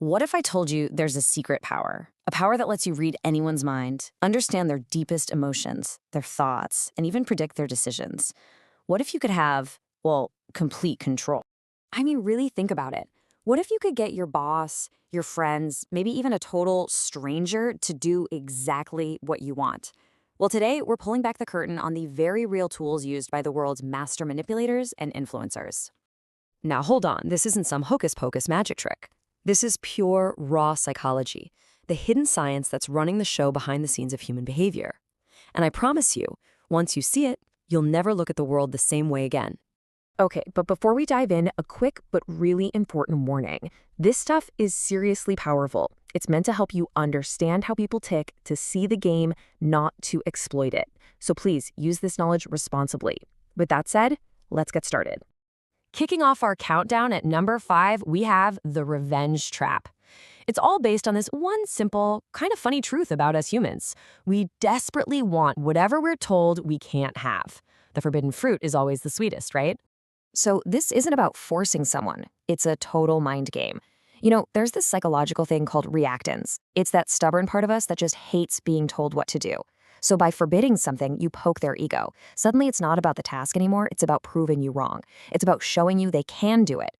What if I told you there's a secret power? A power that lets you read anyone's mind, understand their deepest emotions, their thoughts, and even predict their decisions. What if you could have, well, complete control? I mean, really think about it. What if you could get your boss, your friends, maybe even a total stranger to do exactly what you want? Well, today we're pulling back the curtain on the very real tools used by the world's master manipulators and influencers. Now, hold on, this isn't some hocus pocus magic trick. This is pure, raw psychology, the hidden science that's running the show behind the scenes of human behavior. And I promise you, once you see it, you'll never look at the world the same way again. Okay, but before we dive in, a quick but really important warning. This stuff is seriously powerful. It's meant to help you understand how people tick, to see the game, not to exploit it. So please use this knowledge responsibly. With that said, let's get started. Kicking off our countdown at number 5, we have the revenge trap. It's all based on this one simple, kind of funny truth about us humans. We desperately want whatever we're told we can't have. The forbidden fruit is always the sweetest, right? So this isn't about forcing someone. It's a total mind game. You know, there's this psychological thing called reactance. It's that stubborn part of us that just hates being told what to do. So by forbidding something, you poke their ego. Suddenly it's not about the task anymore, it's about proving you wrong. It's about showing you they can do it.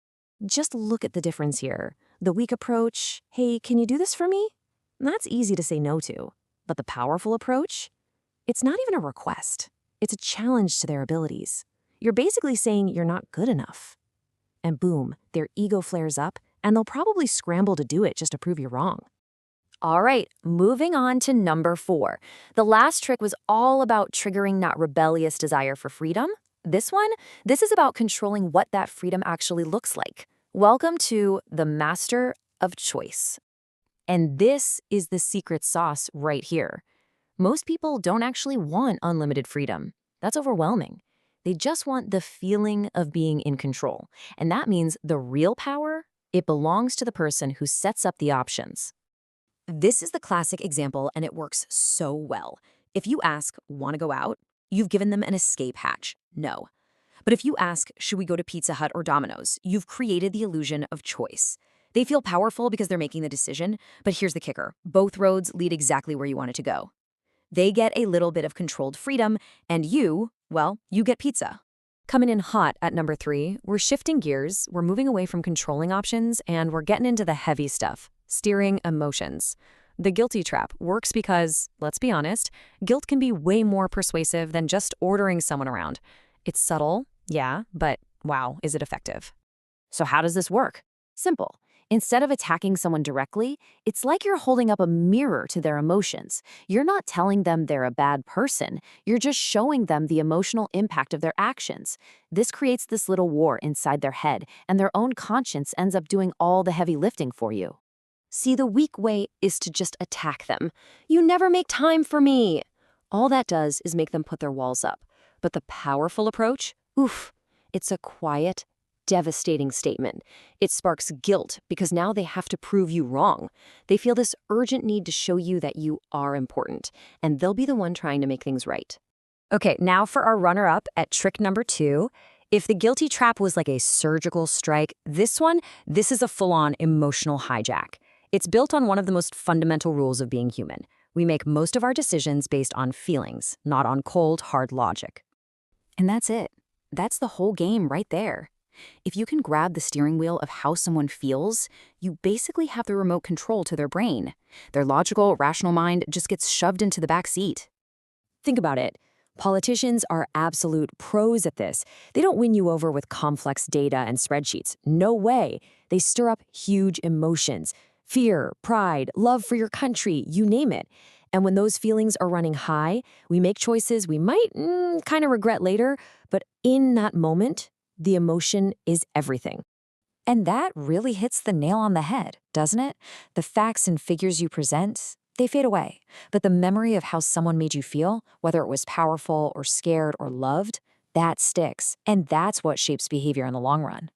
Just look at the difference here. The weak approach, hey, can you do this for me? That's easy to say no to. But the powerful approach? It's not even a request. It's a challenge to their abilities. You're basically saying you're not good enough. And boom, their ego flares up, and they'll probably scramble to do it just to prove you're wrong. All right, moving on to number 4. The last trick was all about triggering that rebellious desire for freedom. This is about controlling what that freedom actually looks like. Welcome to the master of choice. And this is the secret sauce right here. Most people don't actually want unlimited freedom. That's overwhelming. They just want the feeling of being in control. And that means the real power, it belongs to the person who sets up the options. This is the classic example, and it works so well. If you ask, want to go out? You've given them an escape hatch. No. But if you ask, should we go to Pizza Hut or Domino's? You've created the illusion of choice. They feel powerful because they're making the decision, but here's the kicker. Both roads lead exactly where you want it to go. They get a little bit of controlled freedom, and you get pizza. Coming in hot at number 3, we're shifting gears, we're moving away from controlling options, and we're getting into the heavy stuff. Steering emotions. The guilty trap works because, let's be honest, guilt can be way more persuasive than just ordering someone around. It's subtle, yeah, but wow, is it effective? So how does this work? Simple. Instead of attacking someone directly, it's like you're holding up a mirror to their emotions. You're not telling them they're a bad person. You're just showing them the emotional impact of their actions. This creates this little war inside their head, and their own conscience ends up doing all the heavy lifting for you. See, the weak way is to just attack them. You never make time for me. All that does is make them put their walls up. But the powerful approach, it's a quiet, devastating statement. It sparks guilt because now they have to prove you wrong. They feel this urgent need to show you that you are important, and they'll be the one trying to make things right. Okay, now for our runner-up at trick number 2. If the guilty trap was like a surgical strike, this is a full-on emotional hijack. It's built on one of the most fundamental rules of being human. We make most of our decisions based on feelings, not on cold, hard logic. And that's it. That's the whole game right there. If you can grab the steering wheel of how someone feels, you basically have the remote control to their brain. Their logical, rational mind just gets shoved into the back seat. Think about it. Politicians are absolute pros at this. They don't win you over with complex data and spreadsheets. No way. They stir up huge emotions. Fear, pride, love for your country, you name it. And when those feelings are running high, we make choices we might kind of regret later, but in that moment, the emotion is everything. And that really hits the nail on the head, doesn't it? The facts and figures you present, they fade away. But the memory of how someone made you feel, whether it was powerful or scared or loved, that sticks. And that's what shapes behavior in the long run.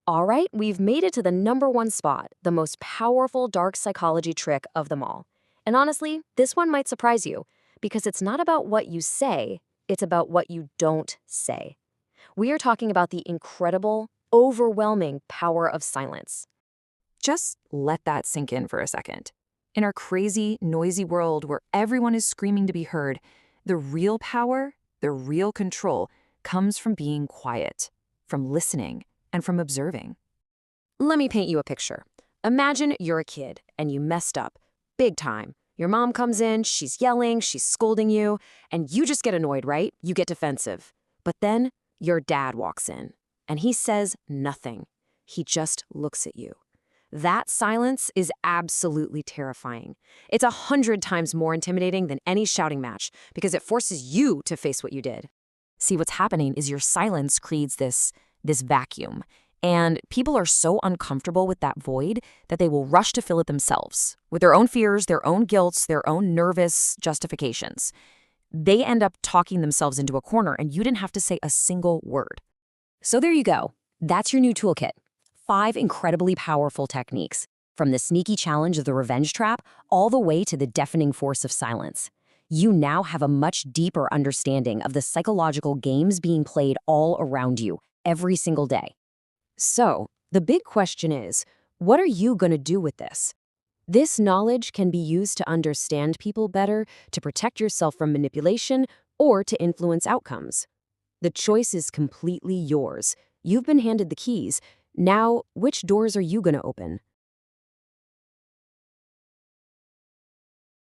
All right, we've made it to the number 1 spot, the most powerful dark psychology trick of them all. And honestly, this one might surprise you, because it's not about what you say, it's about what you don't say. We are talking about the incredible, overwhelming power of silence. Just let that sink in for a second. In our crazy, noisy world where everyone is screaming to be heard, the real power, the real control, comes from being quiet, from listening, and from observing. Let me paint you a picture. Imagine you're a kid and you messed up, big time. Your mom comes in, she's yelling, she's scolding you, and you just get annoyed, right? You get defensive. But then your dad walks in, and he says nothing. He just looks at you. That silence is absolutely terrifying. It's 100 times more intimidating than any shouting match because it forces you to face what you did. See, what's happening is your silence creates this vacuum. And people are so uncomfortable with that void that they will rush to fill it themselves with their own fears, their own guilts, their own nervous justifications. They end up talking themselves into a corner, and you didn't have to say a single word. So there you go. That's your new toolkit. 5 incredibly powerful techniques, from the sneaky challenge of the revenge trap all the way to the deafening force of silence. You now have a much deeper understanding of the psychological games being played all around you every single day. So, the big question is, what are you going to do with this? This knowledge can be used to understand people better, to protect yourself from manipulation, or to influence outcomes. The choice is completely yours. You've been handed the keys. Now, which doors are you going to open?